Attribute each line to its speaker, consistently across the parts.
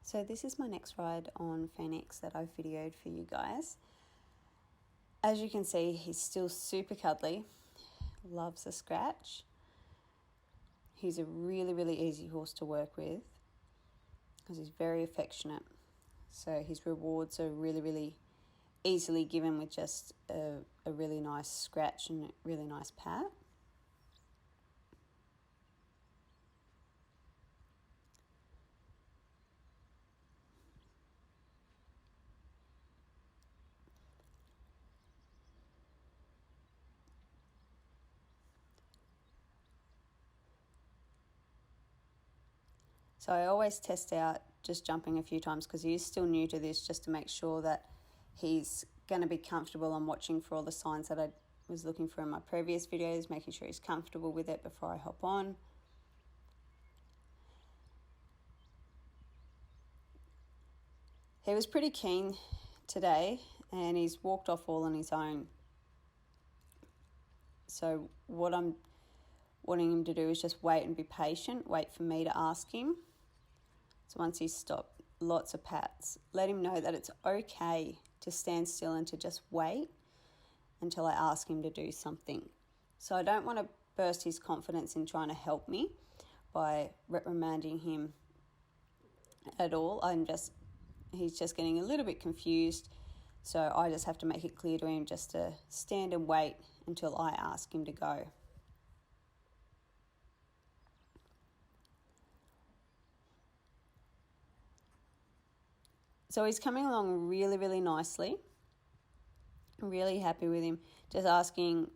Speaker 1: So this is my next ride on Phoenix that I've videoed for you guys. As you can see, he's still super cuddly, loves a scratch. He's a really easy horse to work with because he's very affectionate. So his rewards are really easily given with just a really nice scratch and a really nice pat. So I always test out just jumping a few times because he is still new to this, just to make sure that he's going to be comfortable. I'm watching for all the signs that I was looking for in my previous videos, making sure he's comfortable with it before I hop on. He was pretty keen today and he's walked off all on his own. So what I'm wanting him to do is just wait and be patient, wait for me to ask him. So once he's stopped, lots of pats. Let him know that it's okay to stand still and to just wait until I ask him to do something. So I don't want to burst his confidence in trying to help me by reprimanding him at all. He's just getting a little bit confused. So I just have to make it clear to him just to stand and wait until I ask him to go. So he's coming along really nicely. I'm really happy with him. Just asking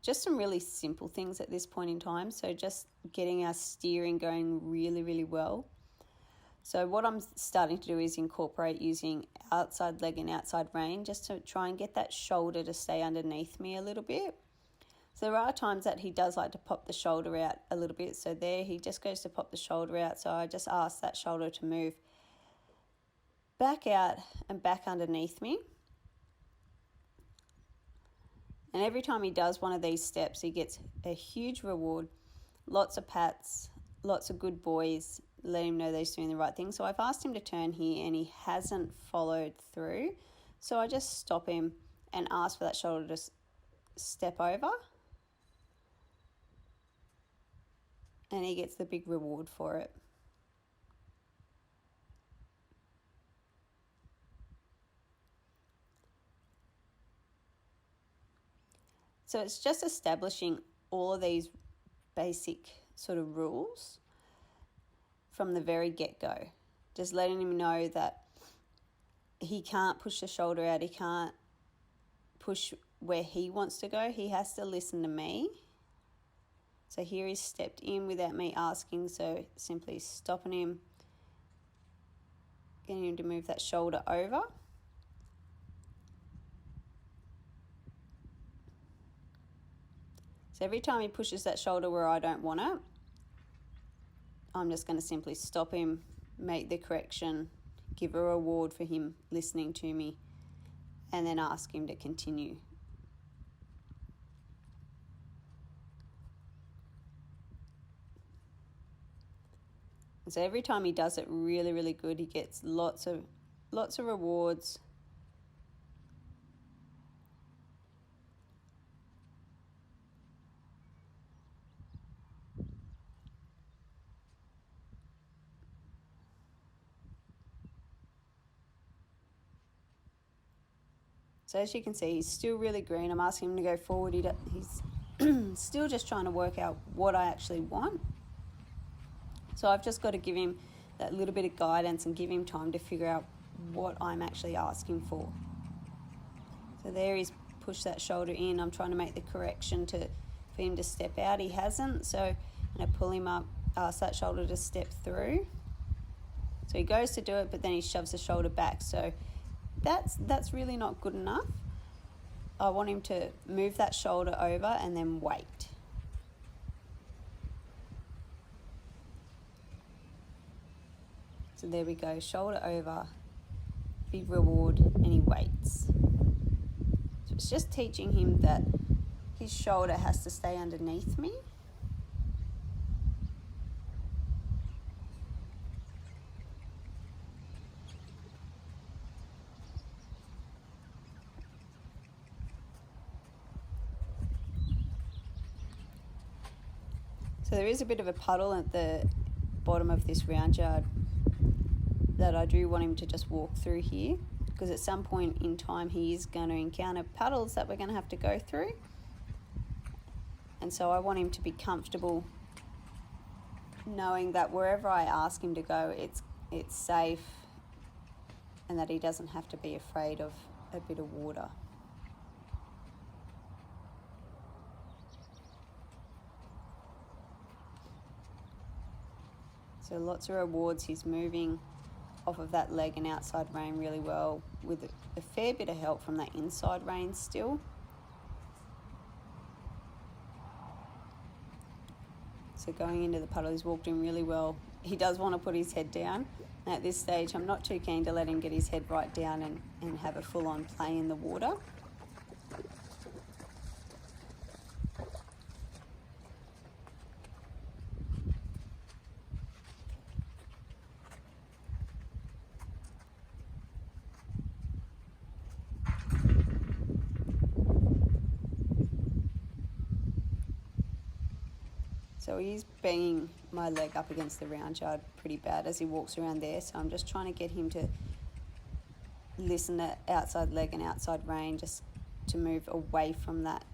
Speaker 1: just some really simple things at this point in time. So just getting our steering going really well. So what I'm starting to do is incorporate using outside leg and outside rein just to try and get that shoulder to stay underneath me a little bit. So there are times that he does like to pop the shoulder out a little bit. So there he just goes to pop the shoulder out. So I just ask that shoulder to move back out and back underneath me. And every time he does one of these steps, he gets a huge reward, lots of pats, lots of good boys, let him know that he's doing the right thing. So I've asked him to turn here and he hasn't followed through. So I just stop him and ask for that shoulder to step over. And he gets the big reward for it. So it's just establishing all of these basic sort of rules from the very get-go. Just letting him know that he can't push the shoulder out, he can't push where he wants to go, he has to listen to me. So here he's stepped in without me asking, so simply stopping him, getting him to move that shoulder over. So every time he pushes that shoulder where I don't want it, I'm just going to simply stop him, make the correction, give a reward for him listening to me, and then ask him to continue. And so every time he does it really good, he gets lots of rewards. So as you can see, he's still really green. I'm asking him to go forward. He's still just trying to work out what I actually want. So I've just got to give him that little bit of guidance and give him time to figure out what I'm actually asking for. So there he's pushed that shoulder in. I'm trying to make the correction for him to step out. He hasn't, so I'm going to pull him up, ask that shoulder to step through. So he goes to do it, but then he shoves the shoulder back. So that's really not good enough. I want him to move that shoulder over and then wait. So there we go, shoulder over, big reward, and he waits. So it's just teaching him that his shoulder has to stay underneath me. So there is a bit of a puddle at the bottom of this round yard that I do want him to just walk through here, because at some point in time he is going to encounter puddles that we're going to have to go through. And so I want him to be comfortable knowing that wherever I ask him to go, it's safe, and that he doesn't have to be afraid of a bit of water. So lots of rewards. He's moving off of that leg and outside rein really well, with a fair bit of help from that inside rein still. So going into the puddle, he's walked in really well. He does want to put his head down. And at this stage, I'm not too keen to let him get his head right down and have a full-on play in the water. So he's banging my leg up against the round yard pretty bad as he walks around there. So I'm just trying to get him to listen to outside leg and outside rein, just to move away from that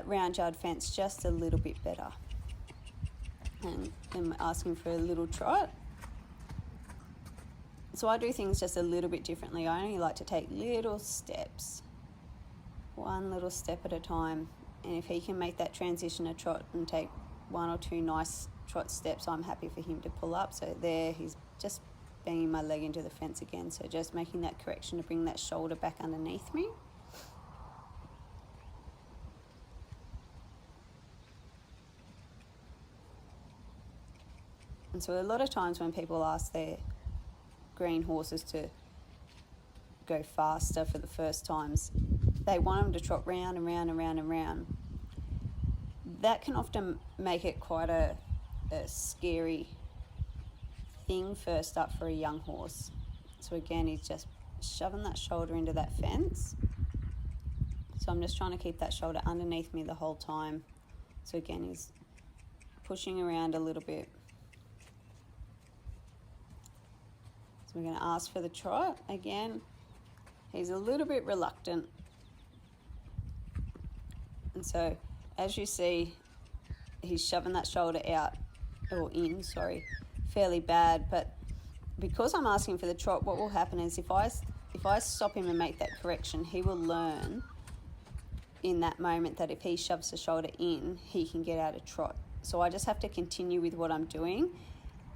Speaker 1: round yard fence just a little bit better. And I'm asking for a little trot. So I do things just a little bit differently. I only like to take little steps, one little step at a time. And if he can make that transition a trot and take one or two nice trot steps, I'm happy for him to pull up. So there, he's just banging my leg into the fence again. So just making that correction to bring that shoulder back underneath me. And so a lot of times when people ask their green horses to go faster for the first times, they want them to trot round and round and round and round. That can often make it quite a scary thing first up for a young horse. So again, he's just shoving that shoulder into that fence. So I'm just trying to keep that shoulder underneath me the whole time. So again, he's pushing around a little bit. So we're going to ask for the trot. Again, he's a little bit reluctant. And so, as you see, he's shoving that shoulder out, or in, sorry, fairly bad. But because I'm asking for the trot, what will happen is if I stop him and make that correction, he will learn in that moment that if he shoves the shoulder in, he can get out of trot. So I just have to continue with what I'm doing.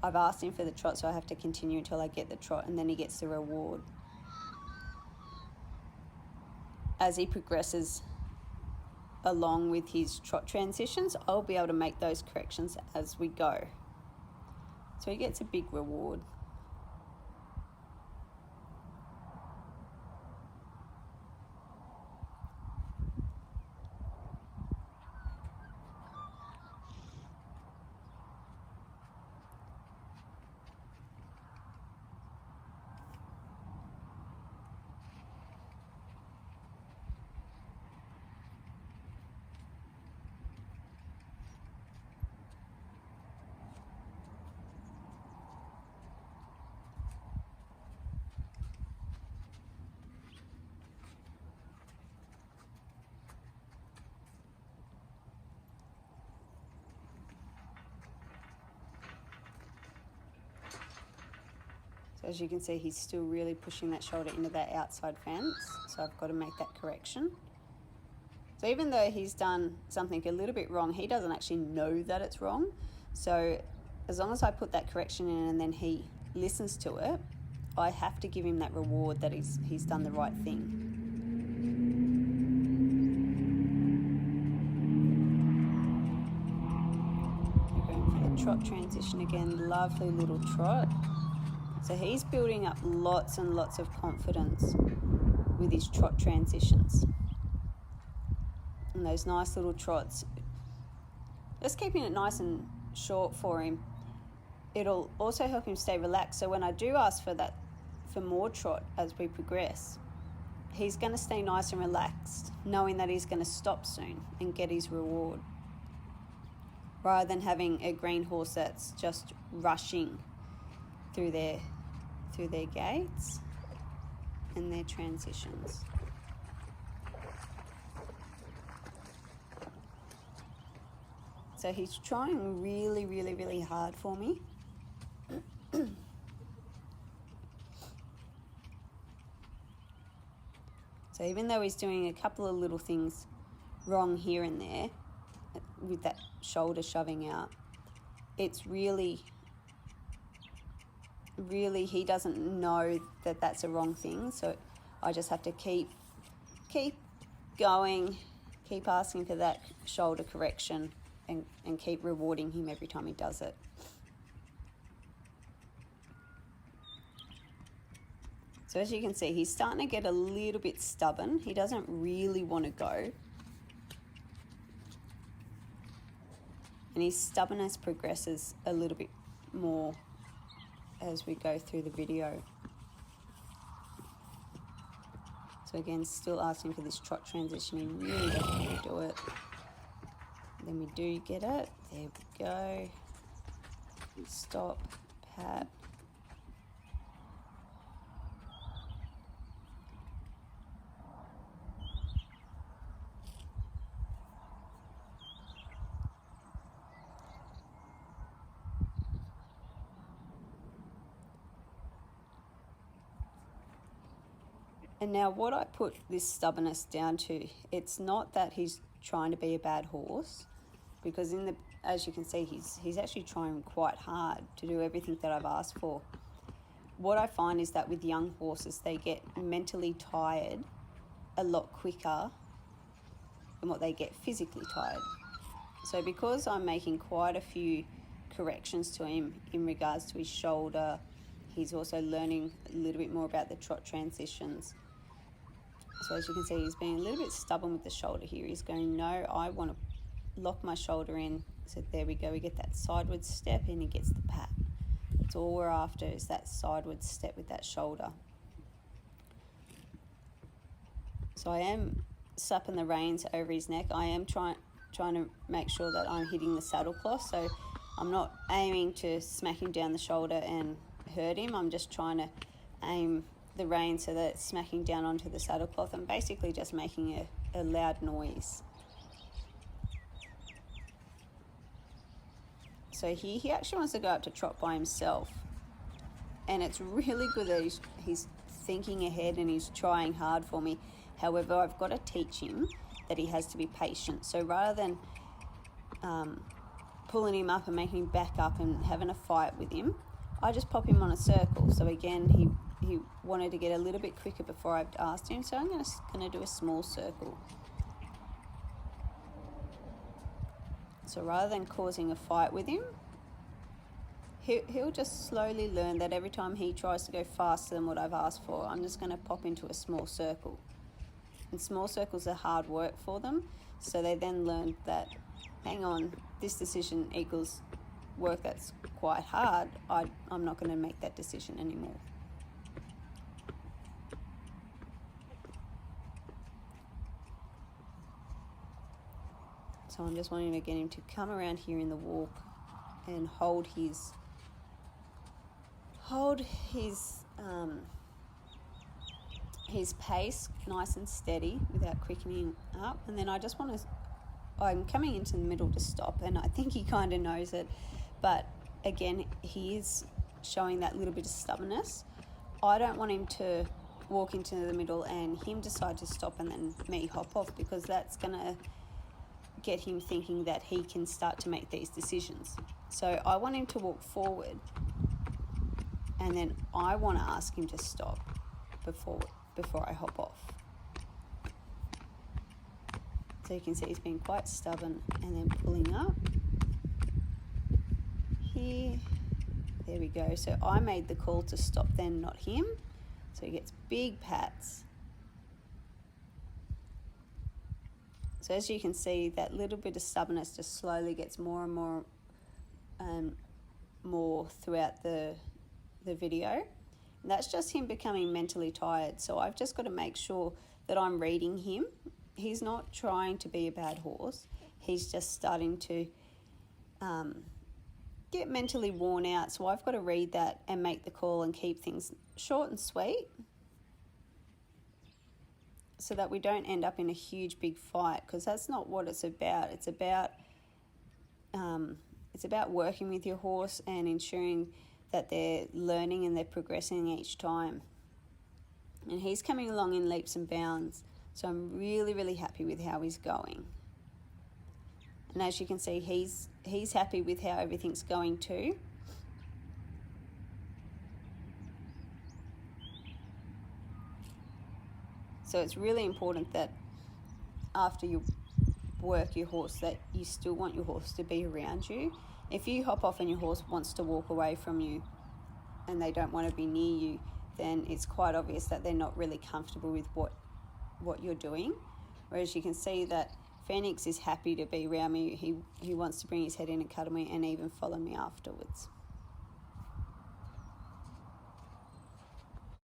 Speaker 1: I've asked him for the trot, so I have to continue until I get the trot, and then he gets the reward. As he progresses along with his trot transitions, I'll be able to make those corrections as we go. So he gets a big reward. So as you can see, he's still really pushing that shoulder into that outside fence. So I've got to make that correction. So even though he's done something a little bit wrong, he doesn't actually know that it's wrong. So as long as I put that correction in and then he listens to it, I have to give him that reward that he's done the right thing. We're going for the trot transition again, lovely little trot. So he's building up lots and lots of confidence with his trot transitions. And those nice little trots. Just keeping it nice and short for him. It'll also help him stay relaxed. So when I do ask for more trot as we progress, he's going to stay nice and relaxed, knowing that he's going to stop soon and get his reward. rather than having a green horse that's just rushing through their gaits and their transitions. So he's trying really, really, really hard for me. So even though he's doing a couple of little things wrong here and there with that shoulder shoving out, it's really he doesn't know that that's a wrong thing. So I just have to keep going, keep asking for that shoulder correction, and keep rewarding him every time he does it. So as you can see, he's starting to get a little bit stubborn. He doesn't really want to go. And his stubbornness progresses a little bit more as we go through the video. So again, still asking for this trot transition. He really doesn't want to do it. Then we do get it. There we go. Stop, pat. And now what I put this stubbornness down to, it's not that he's trying to be a bad horse, because as you can see, he's actually trying quite hard to do everything that I've asked for. What I find is that with young horses, they get mentally tired a lot quicker than what they get physically tired. So because I'm making quite a few corrections to him in regards to his shoulder, he's also learning a little bit more about the trot transitions. So as you can see, he's being a little bit stubborn with the shoulder here. He's going, no, I want to lock my shoulder in. So there we go. We get that sideward step and he gets the pat. That's all we're after, is that sideward step with that shoulder. So I am slapping the reins over his neck. I am trying to make sure that I'm hitting the saddle cloth. So I'm not aiming to smack him down the shoulder and hurt him. I'm just trying to aim the rein so that it's smacking down onto the saddle cloth and basically just making a loud noise. So he actually wants to go up to trot by himself, and it's really good that he's thinking ahead and he's trying hard for me. However, I've got to teach him that he has to be patient. So rather than pulling him up and making him back up and having a fight with him, I just pop him on a circle. So again, he wanted to get a little bit quicker before I've asked him, so I'm going to do a small circle. So rather than causing a fight with him, he'll just slowly learn that every time he tries to go faster than what I've asked for, I'm just going to pop into a small circle. And small circles are hard work for them, so they then learn that, hang on, this decision equals work that's quite hard. I'm not going to make that decision anymore. So I'm just wanting to get him to come around here in the walk and hold his pace nice and steady without quickening up. And then I'm coming into the middle to stop, and I think he kind of knows it, but again, he is showing that little bit of stubbornness. I don't want him to walk into the middle and him decide to stop and then me hop off, because that's going to get him thinking that he can start to make these decisions. So I want him to walk forward, and then I want to ask him to stop before I hop off. So you can see he's being quite stubborn and then pulling up here. There we go. So I made the call to stop then, not him. So he gets big pats. So as you can see, that little bit of stubbornness just slowly gets more and more throughout the video. And that's just him becoming mentally tired. So I've just got to make sure that I'm reading him. He's not trying to be a bad horse. He's just starting to get mentally worn out. So I've got to read that and make the call and keep things short and sweet so that we don't end up in a huge big fight, because that's not what it's about. It's about working with your horse and ensuring that they're learning and they're progressing each time. And he's coming along in leaps and bounds, so I'm really, really happy with how he's going. And as you can see, he's happy with how everything's going too. So it's really important that after you work your horse, that you still want your horse to be around you. If you hop off and your horse wants to walk away from you and they don't want to be near you, then it's quite obvious that they're not really comfortable with what you're doing. Whereas you can see that Phoenix is happy to be around me. He wants to bring his head in and cuddle me and even follow me afterwards.